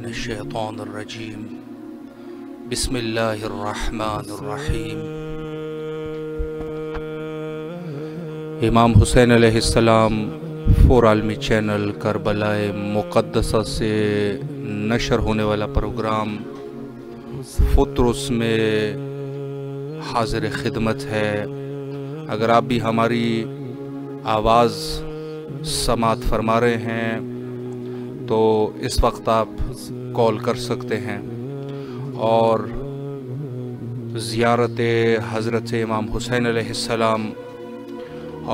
الشیطان الرجیم بسم اللہ الرحمن الرحیم۔ امام حسین علیہ السلام فور عالمی چینل کربلا مقدسہ سے نشر ہونے والا پروگرام فطرس میں حاضر خدمت ہے۔ اگر آپ بھی ہماری آواز سماعت فرما رہے ہیں تو اس وقت آپ کال کر سکتے ہیں اور زیارت حضرت امام حسین علیہ السلام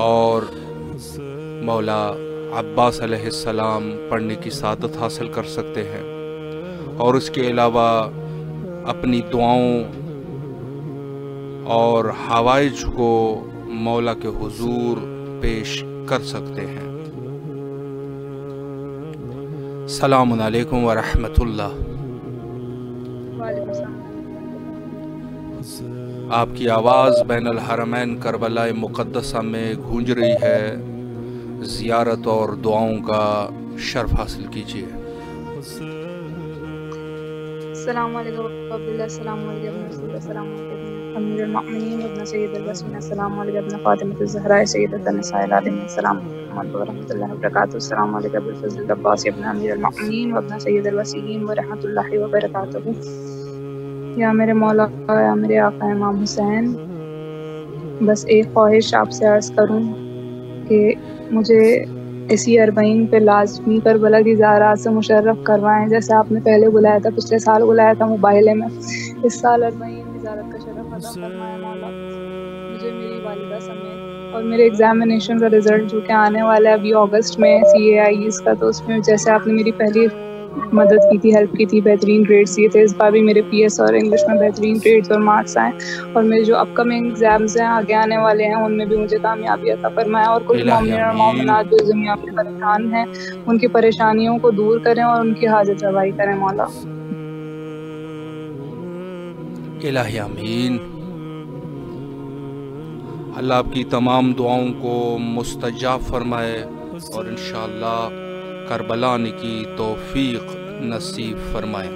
اور مولا عباس علیہ السلام پڑھنے کی سعادت حاصل کر سکتے ہیں، اور اس کے علاوہ اپنی دعاؤں اور حوائج کو مولا کے حضور پیش کر سکتے ہیں۔ السلام علیکم ورحمۃ اللہ۔ آپ کی آواز بین الحرمین کربلا مقدسہ میں گونج رہی ہے، زیارت اور دعاؤں کا شرف حاصل کیجیے۔ السلام علیکم عبداللہ، السلام علیکم رسول اللہ، السلام علیکم امیر المؤمنین ابن سید الوسین، السلام علیکم ابن فاطمہ الزہراء سیدۃ النساء العالمین، السلام علیکم ورحمۃ اللہ وبرکاتہ، السلام علیکم ابوالفضل العباس ابن امیر المؤمنین وابن سید الوسین ورحمۃ اللہ وبرکاتہ۔ یا میرے مولا، یا میرے آقا امام حسین، بس ایک خواہش آپ سے عرض کروں کہ مجھے اسی 40 پہ لازمی کربلا کی زیارات سے مشرف کروائیں، جیسے آپ نے پہلے بلایا تھا، پچھلے سال بلایا تھا موبائلے میں، اس سال 40 کی زیارت کا شرف عطا فرمائے مولا مجھے، میری والدہ سمیت، اور میرے ایگزامینیشن کا رزلٹ جو کہ آنے والا ہے ابھی اگست میں CAIES کا، تو اس میں جیسے آپ نے میری پہلی مدد کی تھی، ہیلپ کی تھی، بہترین گریڈز دیے تھے، اس بار بھی میرے PS اور انگلش میں بہترین گریڈز اور مارکس آئیں، اور میرے جو اپ کمنگ ایگزامز ہیں آگے آنے والے ہیں ان میں بھی مجھے کامیابی عطا فرمائے، اور کل الہی مومنین اور آمین۔ مومنات جو دنیا میں پریشان ہیں ان کی پریشانیوں کو دور کریں اور ان کی حاجت روائی کریں مولا۔ الہی آمین۔ اللہ آپ کی تمام دعاؤں کو مستجاب فرمائے اور انشاءاللہ کربلا آنے کی توفیق نصیب فرمائے۔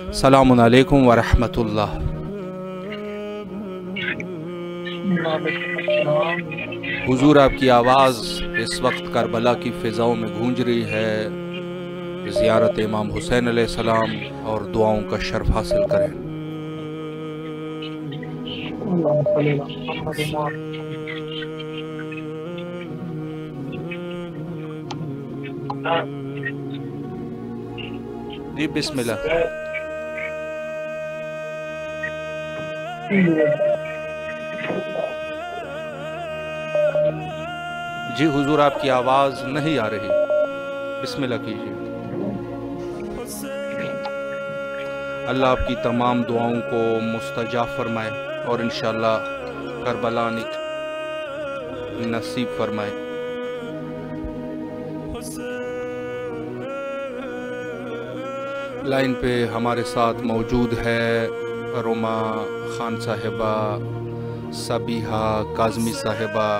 السلام علیکم ورحمۃ اللہ۔ حضور آپ کی آواز اس وقت کربلا کی فضاؤں میں گونج رہی ہے، زیارت امام حسین علیہ السلام اور دعاؤں کا شرف حاصل کریں۔ جی بسم اللہ۔ جی حضور آپ کی آواز نہیں آ رہی، بسم اللہ کیجیے۔ اللہ آپ کی تمام دعاؤں کو مستجاب فرمائے اور انشاءاللہ کربلا نصیب فرمائے۔ لائن پہ ہمارے ساتھ موجود ہے روما خان صاحبہ، سبیحہ کاظمی صاحبہ،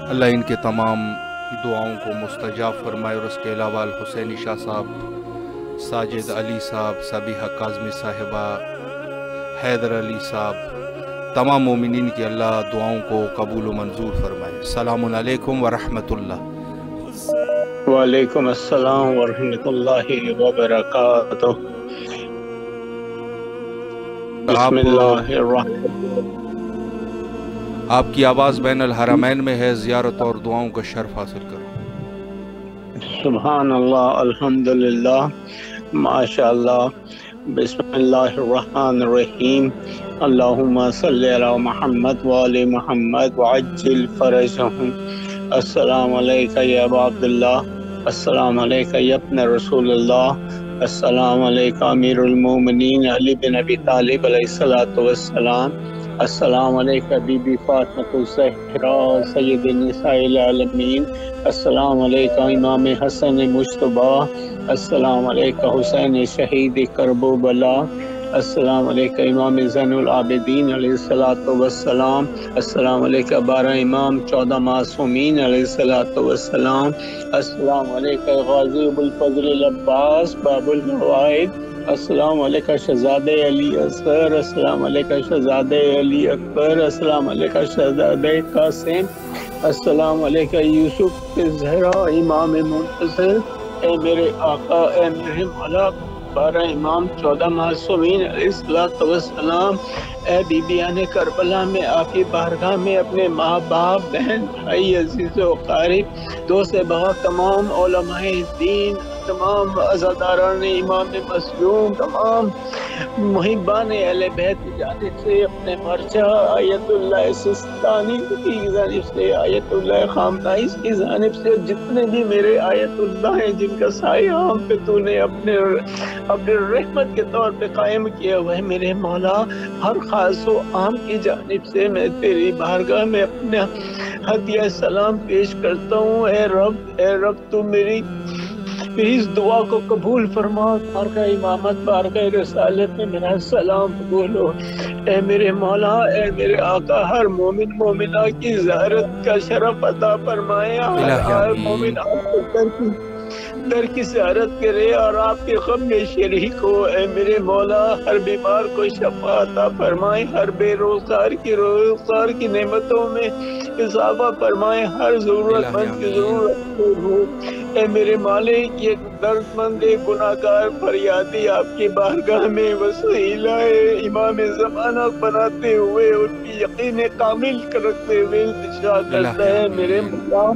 اللہ ان کے تمام دعاؤں کو مستجاب فرمائے، اور اس کے علاوہ الحسینی شاہ صاحب، ساجد علی صاحب، سبیحہ کاظمی صاحبہ، حیدر علی صاحب، تمام مومنین کی اللہ دعاؤں کو قبول و منظور فرمائے۔ السلام علیکم ورحمۃ اللہ۔ وعلیکم السلام ورحمۃ اللہ وبرکاتہ۔ بسم اللہ الرحمن۔ آپ کی آواز بین الحرمین میں ہے، زیارت اور دعاؤں کا شرف حاصل کرو۔ سبحان اللہ، الحمدللہ، ماشاءاللہ، بسم اللہ الرحمن الرحیم۔ اللہم صلی علی محمد وآل محمد وعجل فرجہم۔ السلام علیکہ یا ابا عبداللہ، السلام علیکہ یا ابن رسول اللہ، السلام علیکہ امیر المومنین علی بن ابی طالب علیہ السلام، السلام علیکہ بی بی فاطمہ الزہراء سید النساء العالمین، السلام علیکہ امام حسن مجتبیٰ، السلام علیکہ حسین شہید کرب و بلا، السلام علیکم امام زین العابدین علیہ الصلوۃ والسلام، السلام علیکم 12 امام 14 معصومین علیہ الصلوۃ والسلام، السلام علیکم غازی ابو الفضل العباس باب الفوائد، السلام علیکم شہزادہ علی اصغر، السلام علیکم شہزادہ علی اکبر، السلام علیکم شہزادہ قاسم، السلام علیکم یوسف زہرا امام منتصر، اے میرے آقا اے میرے مولا 12 امام 14 معصومین علیہ الصلوۃ والسلام، اے بیبیان کربلا میں آپ کی بارگاہ میں اپنے ماں باپ بہن بھائی عزیز و اقارب دوست بغا تمام علماء دین، تمام عزاداران امام مظلوم، تمام محبان اہل بیت کی جانب سے، اپنے مرچہ آیت اللہ سستانی کی جانب سے، آیت اللہ خامنائیز کی جانب سے، جتنے بھی میرے آیت اللہ ہیں جن کا سایہ ہم پہ تو نے اپنے رحمت کے طور پہ قائم کیا ہوا ہے، میرے مولا ہر خاص و عام کی جانب سے میں تیری بارگاہ میں اپنا ہدیہ سلام پیش کرتا ہوں۔ اے رب تو میری اس دعا کو قبول فرما، بارگاہ امامت بارگاہ رسالت میں میرا سلام قبول ہو۔ اے میرے مولا اے میرے آقا ہر مومن مومنہ کی زیارت کا شرف عطا فرمائے، ہر مومن آپ کے در کی زیارت کرے اور آپ کے غم میں شریک ہو۔ اے میرے مولا ہر بیمار کو شفا عطا فرمائے، ہر بے روزگار کی روزگار کی نعمتوں میں اضافہ فرمائے، ہر ضرورت مند کی ضرورت ہو۔ اے میرے مالک یہ درد مند گناہگار فریادی آپ کی بارگاہ میں وسیلہ امام زمانہ بناتے ہوئے ان کی یقین کامل کرتے ہوئے التجا کرتا ہے، میرے مولا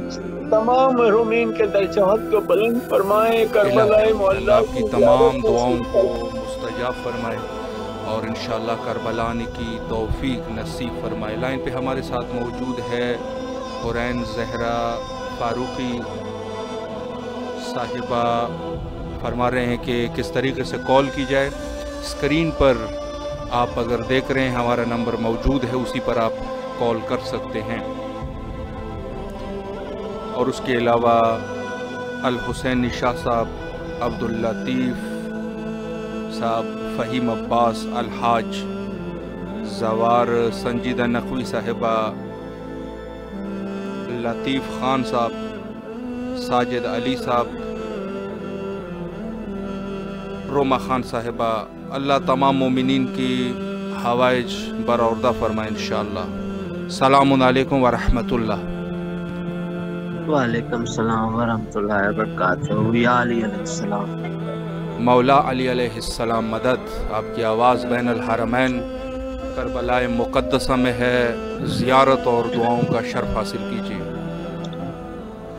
تمام محرومین کے درجات کو بلند فرمائے، کربلا معلیٰ کی تمام دعاؤں کو مستجاب فرمائے اور انشاءاللہ کربلا آنے کی توفیق نصیب فرمائے۔ لائن پہ ہمارے ساتھ موجود ہے حورین زہرا فاروقی صاحبہ، فرما رہے ہیں کہ کس طریقے سے کال کی جائے۔ اسکرین پر آپ اگر دیکھ رہے ہیں ہمارا نمبر موجود ہے، اسی پر آپ کال کر سکتے ہیں۔ اور اس کے علاوہ الحسین شاہ صاحب، عبداللطیف صاحب، فہیم عباس الحاج، زوار سنجیدہ نقوی صاحبہ، لطیف خان صاحب، ساجد علی صاحب، روما خان صاحبہ، اللہ تمام مومنین کی حوائج برآوردہ فرمائے انشاءاللہ۔ السلام علیکم ورحمۃ اللہ۔ وعلیکم السلام ورحمۃ اللہ وبرکاتہ۔ یا علی علیہ السلام، مولا علی علیہ السلام مدد۔ آپ کی آواز بین الحرمین کربلا مقدسہ میں ہے، زیارت اور دعاؤں کا شرف حاصل کیجیے۔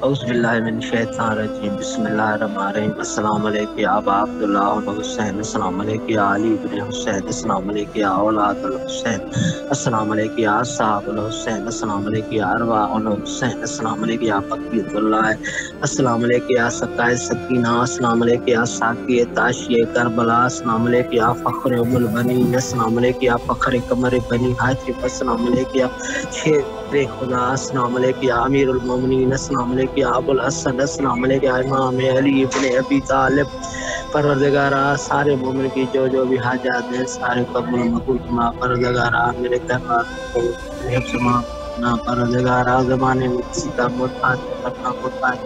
اعوذ باللہ من الشیطان الرجیم، بسم اللہ الرحمن الرحیم۔ السلام علیکم یا ابا عبداللہ الحسین، السلام علیکم یا علی بن حسین، السلام علیکم یا اولاد الحسین، السلام علیکم یا صاحب الحسین، السلام علیکم یا ارواح الحسین، السلام علیکم یا بقیت اللہ، السلام علیکم یا سقائے سکینہ، السلام علیکم یا ساقی تاشی کربلا، السلام علیکم یا فخر ام البنین، السلام علیکم یا فخر قمر بنی ہاشم، السلام علیکم یا شیر خدا، السلام علیکم یا امیر المومنین، السلام علیکم یا ابو الحسن، السلام علیکم یا امام علی ابن ابی طالب۔ پروردگارہ سارے مومن کی جو بھی حاجات ہیں سارے قبول مقبول فرما، پروردگارہ میرے گھر والوں پروردگارہ زمانے میں کسی کا محتاج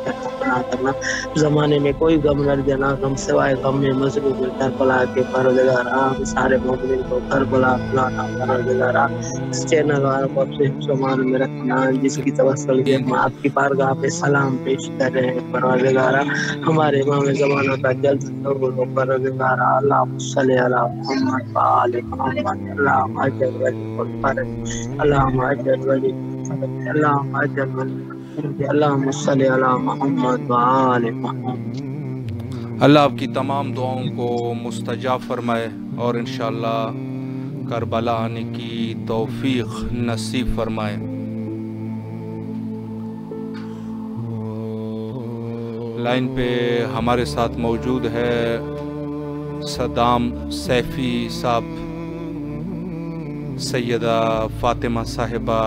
کرنا، زمانے میں کوئی غم نہ دینا، غم سوائے غم میں مظلوم کربلا کے پروردگارہ ہم سارے مومنین کو کربلا بلانا، پروردگارہ اس چینل والوں کو اپنے سامان میں رکھنا جس کی توسل کے ہم آپ کی بارگاہ پہ سلام پیش کر رہے ہیں۔ پروردگارہ ہمارے امام زمانہ کا جلد قبول ہو، پروردگارہ اللہم صلی علی محمد و آل محمد، اللہم اجر ولی فرج، اللہم اجر ولی فرج، اللہم اجر ولی فرج، اللہم صلی علی محمد و آل محمد۔ اللہ آپ کی تمام دعاؤں کو مستجاب فرمائے اور انشاءاللہ کربلا آنے کی توفیق نصیب فرمائے۔ لائن پہ ہمارے ساتھ موجود ہے صدام سیفی صاحب، سیدہ فاطمہ صاحبہ،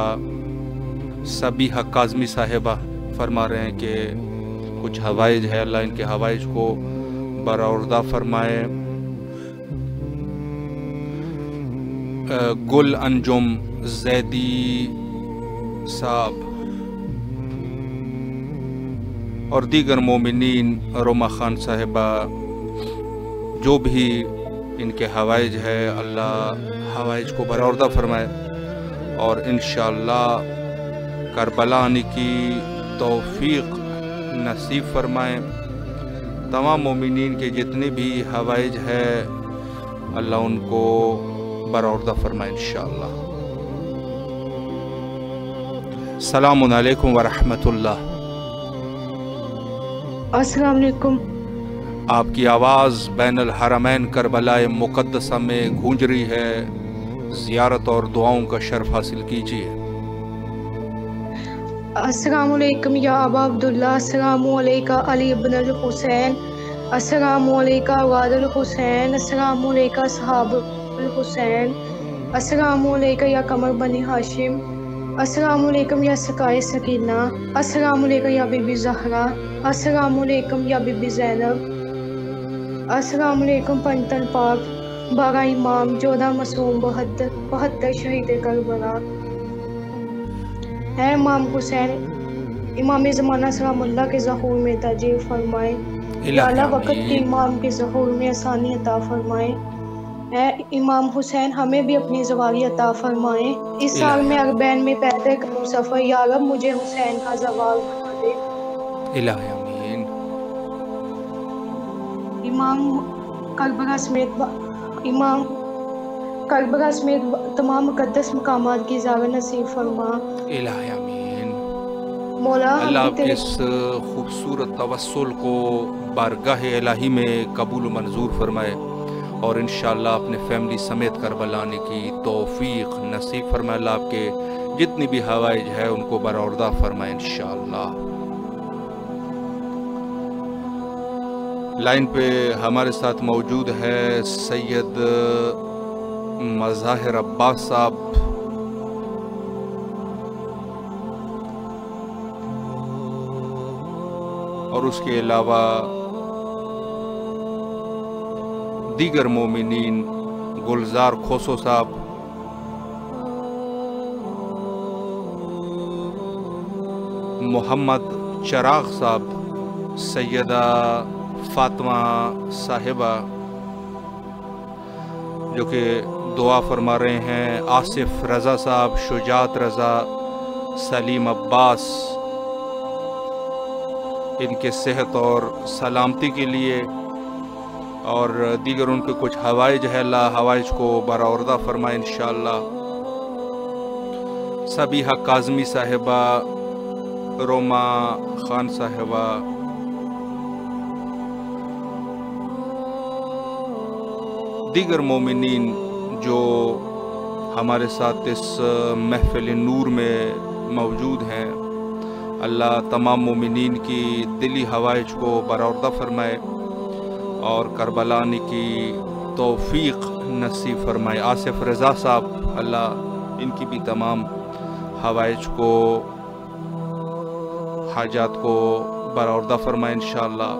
سبیحہ کاظمی صاحبہ، فرما رہے ہیں کہ کچھ حوائج ہے، اللہ ان کے حوائج کو برآوردہ فرمائے۔ گل انجم زیدی صاحب اور دیگر مومنین، روما خان صاحبہ، جو بھی ان کے حوائج ہے، اللہ حوائج کو برآوردہ فرمائے اور انشاءاللہ کربلا آنے کی توفیق نصیب فرمائیں۔ تمام مومنین کے جتنے بھی حوائج ہے اللہ ان کو برآوردہ فرمائے انشاءاللہ۔ السلام علیکم ورحمۃ اللہ۔ السلام علیکم۔ آپ کی آواز بین الحرمین کربلا مقدسہ میں گونج رہی ہے، زیارت اور دعاؤں کا شرف حاصل کیجیے۔ السلام علیکم یا ابا عبداللہ، السلام علیکہ علی ابن الحسین، السلام علیکہ اولاد الحسین، السلام علیکہ صحاب الحسین، السلام علیکہ یا قمر بنی ہاشم، السلام علیکم یا سقائے سکینہ، السلام علیکم یا بی بی زہرا، السلام علیکم یا بی بی زینب، السلام علیکم پنتن پاک، 12 امام، 14 معصوم، 72 شہید کربلا۔ اے امام حسین امام زمانہ سلام اللہ کے ظہور میں تجریف فرمائے، یا اللہ وقت کے امام کے ظہور میں آسانی عطا فرمائے۔ اے امام حسین ہمیں بھی اپنی زواری عطا فرمائے، اس سال میں اربعین میں پیدل کروں سفر، یا رب مجھے حسین کا زوال بنا دے۔ الہی آمین۔ امام کربلا سمیت تمام مقدس مقامات کی زیارت نصیب فرما۔ الہی آمین۔ مولا اللہ آپ کے اس خوبصورت توسل کو بارگاہ الہی میں قبول و منظور فرمائے اور انشاءاللہ اپنے فیملی سمیت کربلا آنے کی توفیق نصیب فرمائے۔ اللہ آپ کے جتنی بھی حوائج ہے ان کو برآوردہ فرمائے انشاءاللہ۔ لائن پہ ہمارے ساتھ موجود ہے سید مظاہر عباس صاحب، اور اس کے علاوہ دیگر مومنین، گلزار کھوسو صاحب، محمد چراغ صاحب، سیدہ فاطمہ صاحبہ جو کہ دعا فرما رہے ہیں، آصف رضا صاحب، شجاعت رضا، سلیم عباس، ان کے صحت اور سلامتی کے لیے، اور دیگر ان کے کچھ حوائج ہے، اللہ حوائج کو برآوردہ فرمائے انشاءاللہ۔ صبیحہ کاظمی صاحبہ، روما خان صاحبہ، دیگر مومنین جو ہمارے ساتھ اس محفل نور میں موجود ہیں، اللہ تمام مومنین کی دلی حوائج کو برآوردہ فرمائے اور کربلا آنے کی توفیق نصیب فرمائے۔ آصف رضا صاحب، اللہ ان کی بھی تمام حوائج کو، حاجات کو برآوردہ فرمائے انشاءاللہ۔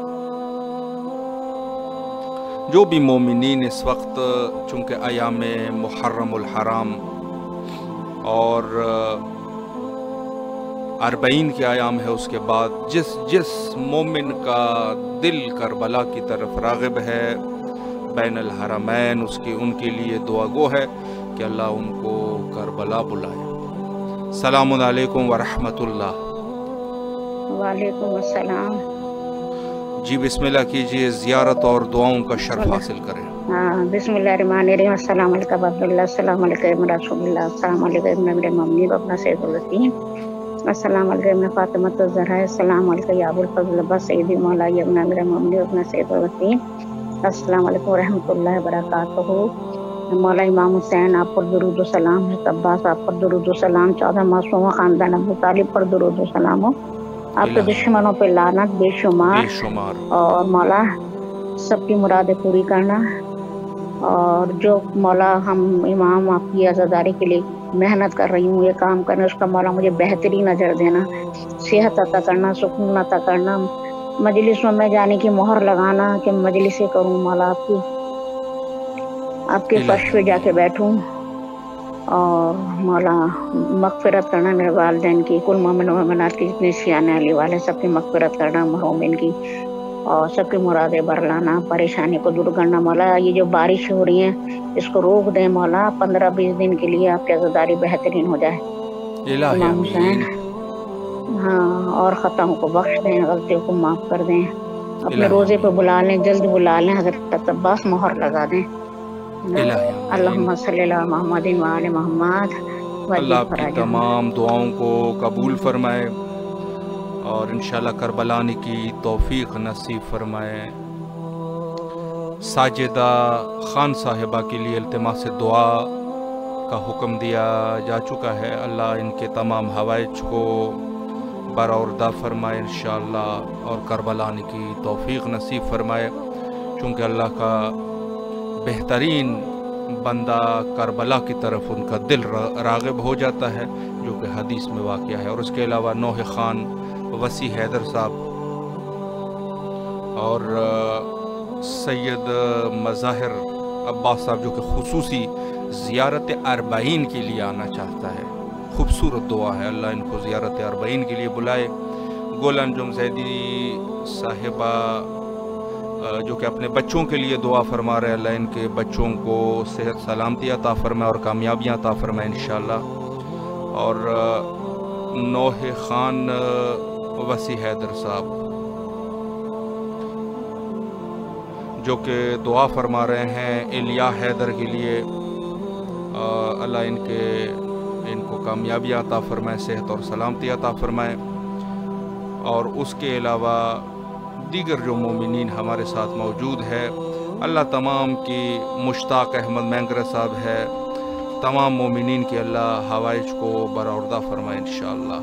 جو بھی مومنین اس وقت چونکہ ایام محرم الحرام اور 40 کے ایام ہے، اس کے بعد جس مومن کا دل کربلا کی طرف راغب ہے بین الحرمین، ان کے لیے دعا گو ہے کہ اللہ ان کو کربلا بلائے۔ السلام علیکم ورحمۃ اللہ۔ وعلیکم السلام۔ جی بسم اللہ کیجئے، زیارت اور دعاؤں کا شرف حاصل کریں۔ ہاں، بسم اللہ الرحمن الرحیم۔ السلام علیکم عبداللہ، السلام علیکم رسول اللہ، السلام علیکم امیر ممنی وابن سید الوطین، السلام علیکم فاطمہ الزہرا، السلام علیکم یا ابو الفضل عباس سیدی مولائی ابن امیر ممنی وابن سید الوطین، السلام علیکم ورحمۃ اللہ وبرکاتہ۔ مولا امام حسین آپ پر درود و سلام، حضرت عباس آپ پر درود و سلام، 14 معصوم خاندان ابو طالب پر درود و سلام ہو، آپ کے دشمنوں پہ لعنت بے شمار، اور مولا سب کی مرادیں پوری کرنا، اور جو مولا ہم امام آپ کی عزاداری کے لیے محنت کر رہی ہوں، یہ کام کرنا، اس کا مولا مجھے بہترین اجر دینا، صحت عطا کرنا، سکون عطا کرنا، مجلسوں میں جانے کی مہر لگانا کہ مجلسیں کروں مولا آپ کے فرش پہ جا کے بیٹھوں، اور مولا مغفرت کرنا میرے والدین کی، کل مومن و مومنات کی جتنے سیانے علی والے سب کی مغفرت کرنا، محرومین کی، اور سب کی مرادیں برلانا، پریشانی کو دور کرنا۔ مولا یہ جو بارش ہو رہی ہے اس کو روک دیں مولا، 15-20 دن کے لیے آپ کی عزاداری بہترین ہو جائے امام حسین۔ ہاں، اور خطاؤں کو بخش دیں، غلطیوں کو معاف کر دیں، اپنے روزے پہ بلا لیں، جلد بلا لیں، حضرت عباس مہر لگا دیں۔ اللہم صلی علی محمد وآل محمد۔ اللہ آپ کی تمام دعاؤں کو قبول فرمائے اور انشاءاللہ کربلانی کی توفیق نصیب فرمائے۔ ساجدہ خان صاحبہ کے لیے التماس دعا کا حکم دیا جا چکا ہے، اللہ ان کے تمام حوائج کو برآوردہ فرمائے انشاءاللہ، اور کربلانی کی توفیق نصیب فرمائے، چونکہ اللہ کا بہترین بندہ کربلا کی طرف ان کا دل راغب ہو جاتا ہے، جو کہ حدیث میں واقع ہے۔ اور اس کے علاوہ نوح خان وسیع حیدر صاحب اور سید مظاہر عباس صاحب، جو کہ خصوصی زیارت اربعین کے لیے آنا چاہتا ہے، خوبصورت دعا ہے، اللہ ان کو زیارت اربعین کے لیے بلائے۔ گل انجم زیدی صاحبہ جو کہ اپنے بچوں کے لیے دعا فرما رہے ہیں، اللہ ان کے بچوں کو صحت سلامتی عطا فرمائے اور کامیابیاں عطا فرمائے انشاءاللہ۔ اور نوح خان وسیع حیدر صاحب جو کہ دعا فرما رہے ہیں الیاء حیدر کے لیے، اللہ ان کو کامیابی عطا فرمائے، صحت اور سلامتی عطا فرمائے۔ اور اس کے علاوہ دیگر جو مومنین ہمارے ساتھ موجود ہے، اللہ تمام کی، مشتاق احمد مینگرہ صاحب ہے، تمام مومنین کے اللہ حوائج کو برآوردہ فرمائے انشاءاللہ۔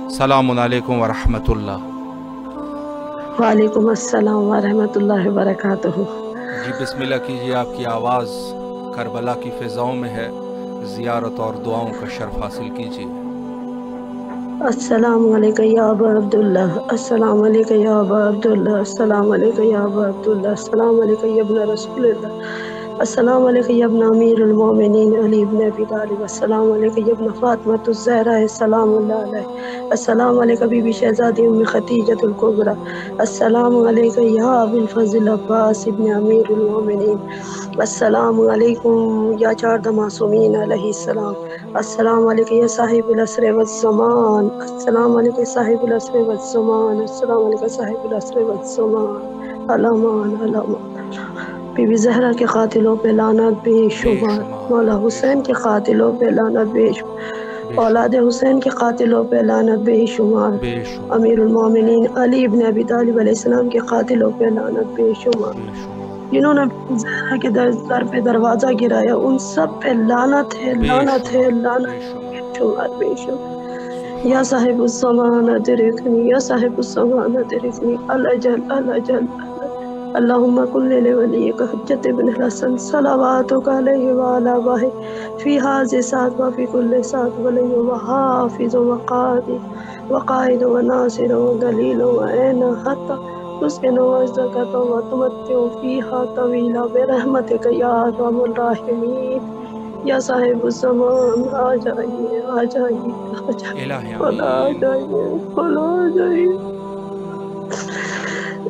السلام علیکم ورحمۃ اللہ۔ وعلیکم السلام ورحمۃ اللہ وبرکاتہ۔ جی بسم اللہ کیجیے، آپ کی آواز کربلا کی فضاؤں میں ہے، زیارت اور دعاؤں کا شرف حاصل کیجیے۔ السلام علیکم یا ابا عبداللہ، السلام علیکم یا ابا عبداللہ، السلام علیکم یا ابا عبداللہ، السلام علیکم یا ابن رسول اللہ، السلام علیکم یا ابن امیر المومنین علی ابن ابی طالب، السلام علیکم یا ابن فاطمۃ الزہرا سلام اللہ علیہ، السلام علیکم بی بی شہزادی ام خدیجۃ الکبریٰ، السلام علیکم یا ابی الفضل عباس ابن امیر المومنین، السلام علیکم یا چار معصومین علیہ السلام، السلام علیکم یا صاحب العصر والزمان، السلام علیکم صاحب العصر والزمان، السلام علیکم صاحب العصر والزمان، الامان الامان۔ بی بی زہرا کے قاتلوں پہ لعنت بے شمار، مولا حسین کے قاتلوں پہ لعنت بے شمار، اولاد حسین کے قاتلوں پہ لعنت بے شمار، امیر المومنین علی ابن ابی طالب علیہ السلام کے قاتلوں پہ لعنت بے شمار، جنہوں نے زہرا کے در پہ دروازہ گرایا ان سب پہ لعنت ہے، لعنت ہے، لعنت شمار بے شمار۔ یا صاحب الزمان ادرکنی، یا صاحب الزمان ادرکنی، الاجل الاجل، اللہم کل لولیک حجت بن الحسن صلواتک علیہ وعلی آبائہ فی ہذہ ساعۃ و فی کل ساعۃ ولی و حافظ و قائد و ناصر و دلیل و عین حتی تسکن وعزت و تمتع فیہا طویلا برحمتک یا ارحم الراحمین۔ یا صاحب الزمان آ جائیے، آ جائیے، آ جائیے، مولا آ جائیے، مولا آ جائیے،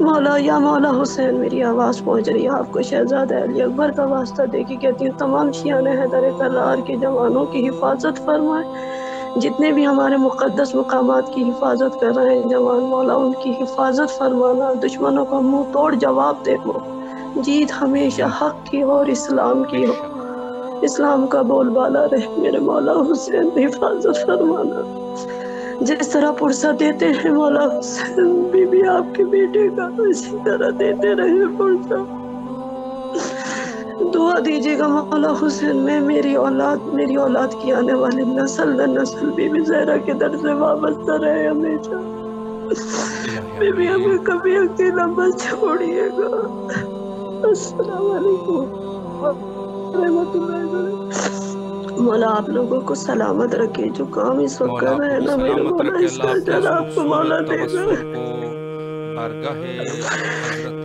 مولا یا مولا حسین میری آواز پہنچ رہی ہے آپ کو، شہزادہ علی اکبر کا واسطہ دے کے کہتی ہوں تمام شیعان حیدر کرار کے جوانوں کی حفاظت فرمائے، جتنے بھی ہمارے مقدس مقامات کی حفاظت کر رہے ہیں جوان، مولا ان کی حفاظت فرمانا، دشمنوں کو منہ توڑ جواب دے وہ، جیت ہمیشہ حق کی ہو اور اسلام کی ہو، اسلام کا بول بالا رہے، میرے مولا حسین حفاظت فرمانا، جس طرح پرسہ دیتے ہیں مولا حسین بی بی آپ کے بیٹے کا، اسی طرح دیتے رہے پرسہ، دعا دیجیے گا مولا حسین میں میری اولاد کی آنے والی نسل بی بی زہرا کے در سے وابستہ رہے ہمیشہ، بی بی ہمیں کبھی اکیلا مت چھوڑیے گا۔ السلام علیکم رحمت اللہ وبرکاتہ۔ مولا آپ لوگوں کو سلامت رکھے، جو کام اس وقت کر رہے ہیں نا میرے مولا اس کا اجر آپ کو مولا دے گا۔ بارگاہ حضرت